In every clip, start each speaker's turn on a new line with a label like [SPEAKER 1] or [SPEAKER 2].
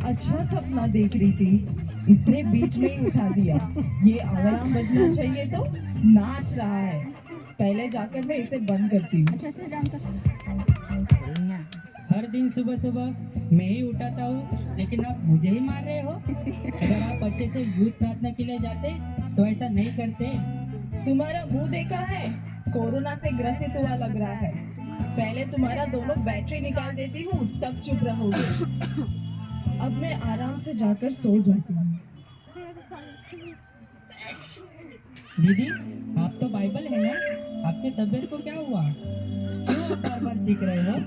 [SPEAKER 1] अच्छा सपना देख रही थी, इसने बीच में ही उठा दिया। ये अलार्म बजना चाहिए तो नाच रहा है। पहले जाकर मैं इसे बंद करती हूँ।
[SPEAKER 2] हर दिन सुबह सुबह मैं ही उठाता हूँ, लेकिन आप मुझे ही मार रहे हो। अगर आप अच्छे से यूथ प्रार्थना के लिए जाते तो ऐसा नहीं करते।
[SPEAKER 1] तुम्हारा मुंह देखा है? कोरोना से ग्रसित हुआ लग रहा है। पहले तुम्हारा दोनों बैटरी निकाल देती हूँ, तब चुप रहोगे। अब मैं आराम से जाकर सो जाती हूँ।
[SPEAKER 2] दीदी, आप तो बाइबल है ना? आपके तबीयत को क्या हुआ? क्यों आप बार बार चीख रहे हो?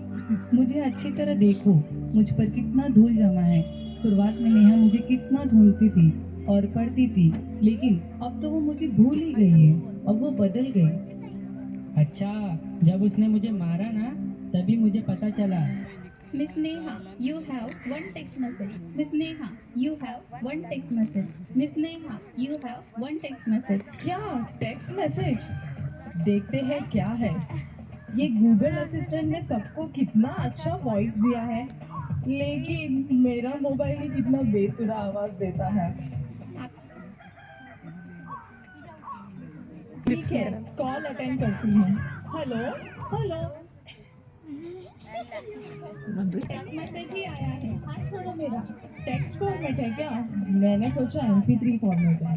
[SPEAKER 3] मुझे अच्छी तरह देखो, मुझ पर कितना धूल जमा है। शुरुआत में नेहा मुझे कितना ढूंढती थी और पढ़ती थी, लेकिन अब तो वो मुझे भूल ही गई है। अब वो बदल गई।
[SPEAKER 2] अच्छा, जब उसने मुझे मारा ना, तभी मुझे पता चला।
[SPEAKER 4] Miss Neha, you have one text message. Miss Neha, you have one text message. Miss Neha, you have one text message.
[SPEAKER 1] क्या टेक्स्ट मैसेज? देखते हैं क्या है। ये गूगल असिस्टेंट ने सबको कितना अच्छा वॉइस दिया है, लेकिन मेरा मोबाइल ही कितना बेसुरा आवाज देता है। ठीक है, कॉल अटेंड करती हूँ। Hello hello.
[SPEAKER 4] टेक्स्ट मैसेज ही आया है, हाथ छोड़ो मेरा।
[SPEAKER 1] टेक्स्ट फॉर्मेट है क्या? मैंने सोचा MP3 फॉर्मेट है।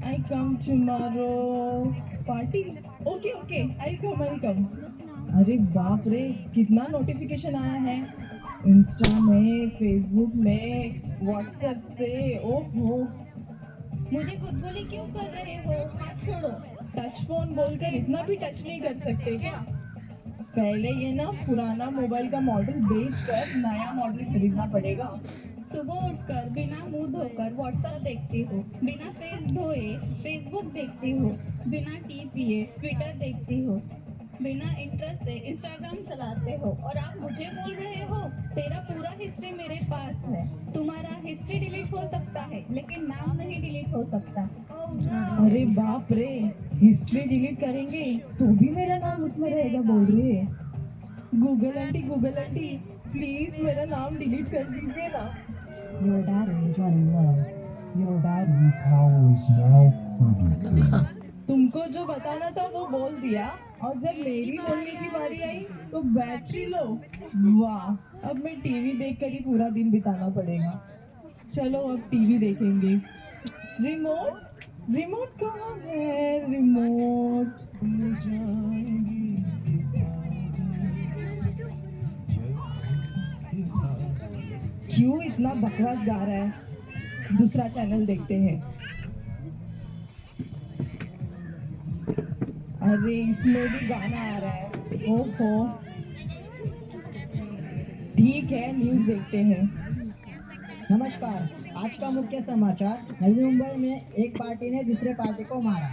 [SPEAKER 1] I come tomorrow party. Okay okay, I come. अरे बाप रे, कितना नोटिफिकेशन आया है। इंस्टा में, फेसबुक में, व्हाट्सएप से। ओहो,
[SPEAKER 4] मुझे गुदगुली क्यों कर रहे हो? हाथ छोड़ो।
[SPEAKER 1] टच फोन बोलकर इतना भी टच नहीं कर सकते क्या? पहले ये ना पुराना मोबाइल का मॉडल बेचकर नया मॉडल खरीदना पड़ेगा।
[SPEAKER 4] सुबह उठकर बिना मुंह धोकर व्हाट्सएप देखती हो, बिना फेस धोए फेसबुक देखती हो, बिना टी पिए ट्विटर देखती हो, बिना इंटरेस्ट से इंस्टाग्राम चलाते हो, और आप मुझे बोल रहे हो तेरा पूरा हिस्ट्री मेरे पास है। तुम्हारा हिस्ट्री डिलीट हो सकता है, लेकिन नाम नहीं डिलीट हो सकता।
[SPEAKER 1] अरे बाप रे, हिस्ट्री डिलीट करेंगे तो भी मेरा नाम उसमें रहेगा बोल रहे हैं। गूगल आंटी प्लीज मेरा नाम डिलीट कर दीजिए ना।
[SPEAKER 5] Your dad is running low. Your battery power is now 30%.
[SPEAKER 1] तुमको जो बताना था वो बोल दिया, और जब मेरी बोलने की बारी आई तो बैटरी लो। वाह, अब मैं टीवी देखकर ही पूरा दिन बिताना पड़ेगा। चलो अब टीवी देखेंगे। रिमोट कहाँ है? रिमोट क्यों इतना बकवास गा रहा है? दूसरा चैनल देखते हैं। अरे इसमें भी गाना आ रहा है। ओहो, ठीक है, न्यूज़ देखते हैं।
[SPEAKER 5] नमस्कार, आज का मुख्य समाचार। नवी मुंबई में एक पार्टी ने दूसरे पार्टी को मारा।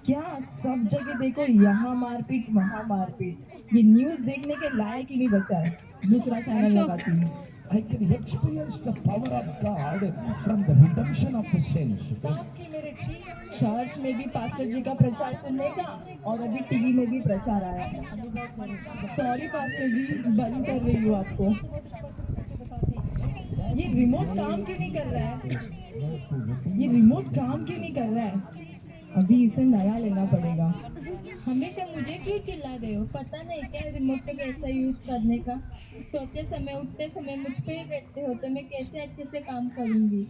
[SPEAKER 1] क्या सब जगह देखो, यहाँ मारपीट वहाँ मारपीट। ये न्यूज़ देखने के लायक ही नहीं बचा है। दूसरा चैनल लगाती हूँ।
[SPEAKER 6] I can experience the power of God from the redemption of the sins.
[SPEAKER 1] Church में भी पास्टर जी का प्रचार सुनने का, और अभी टीवी में भी प्रचार आया। सॉरी पास्टर जी, बंद कर रही हूँ आपको। ये रिमोट काम क्यों नहीं कर रहा है? अभी इसे नया लेना पड़ेगा।
[SPEAKER 4] हमेशा मुझे क्यों चिल्ला रहे हो? पता नहीं क्या रिमोट को कैसा यूज करने का? सोते समय उठते समय मुझ पे ही बैठते हो, तो मैं कैसे अच्छे से काम करूंगी?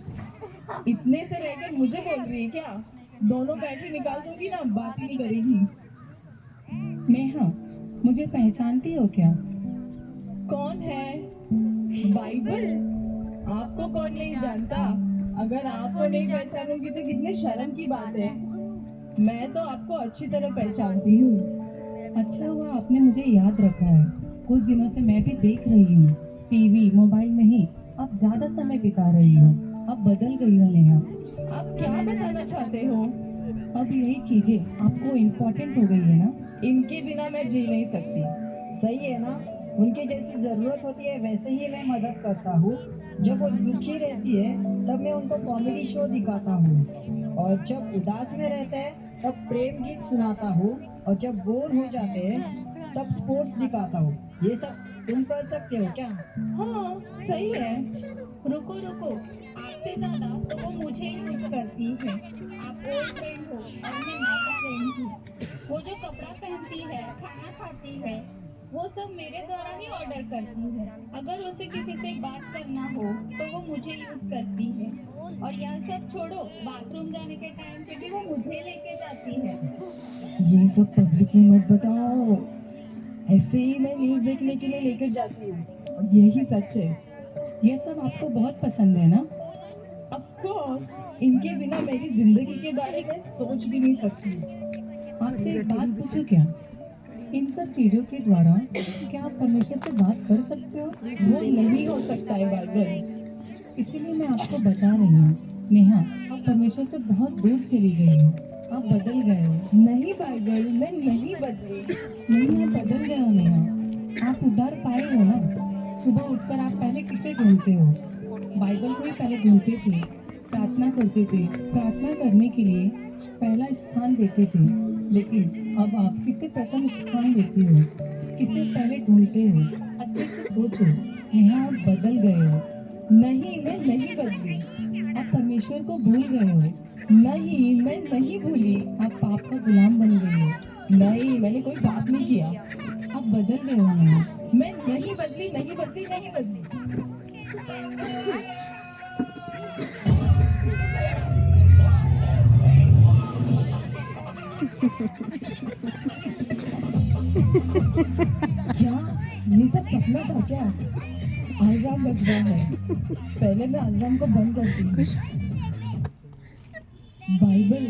[SPEAKER 1] इतने से रहकर मुझे बोल रही है क्या? दोनों बैटरी निकाल दूंगी ना, बात ही नहीं करेगी।
[SPEAKER 3] नेहा, मुझे पहचानती हो क्या?
[SPEAKER 1] कौन है? बाइबल? आपको कौन नहीं जानता? अगर आपको नहीं पहचानूंगी तो कितने शर्म की बात है। मैं तो आपको अच्छी तरह पहचानती हूँ।
[SPEAKER 3] अच्छा हुआ आपने मुझे याद रखा है। कुछ दिनों से मैं भी देख रही हूँ, टीवी मोबाइल में ही आप ज्यादा समय बिता रही हो। अब बदल गई हो नेहा।
[SPEAKER 1] आप क्या बताना चाहते हो?
[SPEAKER 3] अब यही चीजें आपको इम्पोर्टेंट हो गई है ना?
[SPEAKER 1] इनके बिना मैं जी नहीं सकती।
[SPEAKER 5] सही है ना? उनकी जैसी जरूरत होती है वैसे ही मैं मदद करता हूँ। जब वो दुखी रहती है तब मैं उनको कॉमेडी शो दिखाता हूँ, और जब उदास में रहते हैं तब प्रेम गीत सुनाता हूँ, और जब बोर हो जाते हैं तब स्पोर्ट्स दिखाता हूँ। ये सब तुम कर सकते हो क्या?
[SPEAKER 1] हाँ सही है।
[SPEAKER 4] रुको रुको, आपसे ज्यादा तो वो मुझे यूज करती है। आप ओल्ड फ्रेंड हो और मैं नया फ्रेंड हूँ। वो जो कपड़ा पहनती है, खाना खाती है, वो सब मेरे द्वारा ही ऑर्डर करती है। अगर उसे किसी से बात करना हो तो वो मुझे यूज करती है। और यह सब छोड़ो, बाथरूम जाने के टाइम पे भी वो मुझे लेके जाती है।
[SPEAKER 1] ये सब पब्लिक में मत बताओ। ऐसे ही मैं न्यूज़ देखने के लिए लेकर जाती हूँ और यही सच है।
[SPEAKER 3] ये सब आपको बहुत पसंद है ना?
[SPEAKER 1] ऑफ कोर्स, इनके बिना मेरी जिंदगी के बारे में सोच भी नहीं सकती।
[SPEAKER 3] आपसे एक बात पूछूं क्या? इन सब चीजों के द्वारा क्या आप परमेश्वर से बात कर सकते हो?
[SPEAKER 1] वो नहीं हो सकता है बाइबल।
[SPEAKER 3] इसीलिए मैं आपको बता रही हूँ नेहा, आप परमेश्वर से बहुत दूर चली गई हो। आप बदल गए हो।
[SPEAKER 1] नहीं बाइबल, मैं नहीं बदली।
[SPEAKER 3] नहीं, आप बदल गए हो नेहा। आप उद्धार पाए हो ना। सुबह उठकर आप पहले किसे ढूंढते हो? बाइबल को ही पहले ढूंढते थे, प्रार्थना करते थे, प्रार्थना करने के लिए पहला स्थान देते थे। लेकिन अब आप किसे प्रथम स्थान देते हो? किसे पहले ढूंढते हो? अच्छे से सोचो नेहा, आप बदल गए हो।
[SPEAKER 1] नहीं, मैं नहीं बदली।
[SPEAKER 3] आप परमेश्वर को भूल गए हो।
[SPEAKER 1] नहीं, मैं नहीं भूली।
[SPEAKER 3] आप पाप का गुलाम बन गए हो।
[SPEAKER 1] नहीं, मैंने कोई पाप नहीं किया।
[SPEAKER 3] आप बदल गए हो नेहा।
[SPEAKER 1] मैं नहीं बदली, नहीं बदली, नहीं बदली। क्या ये सब सपना था क्या? अलार्म बज रहा है। पहले मैं अलार्म को बंद करती हूँ। बाइबल,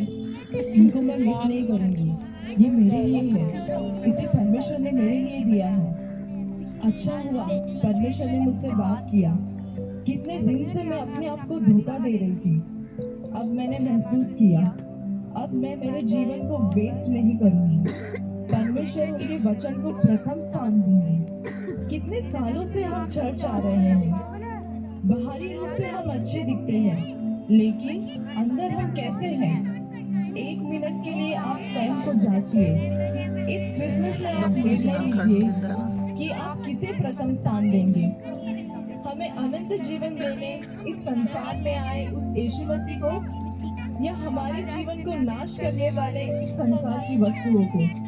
[SPEAKER 1] इनको मैं मिस नहीं करूंगी। ये मेरे लिए है। इसे परमेश्वर ने मेरे लिए दिया है। अच्छा हुआ परमेश्वर ने मुझसे बात किया। कितने दिन से मैं अपने आप को धोखा दे रही थी। अब मैंने महसूस किया, अब मैं मेरे जीवन को वेस्ट नहीं करूंगी। परमेश्वर उनके वचन को प्रथम स्थान दूंगी। कितने सालों से हम चर्च आ रहे हैं। बाहरी रूप से हम अच्छे दिखते हैं, लेकिन अंदर हम कैसे हैं? 1 मिनट के लिए आप स्वयं को जांचिए। इस क्रिसमस में आप निर्णय लीजिए कि आप किसे प्रथम स्थान देंगे। हमें अनंत जीवन देने इस संसार में आए उस यीशु मसीह को, या हमारे जीवन को नाश करने वाले इस संसार की वस्तुओं को?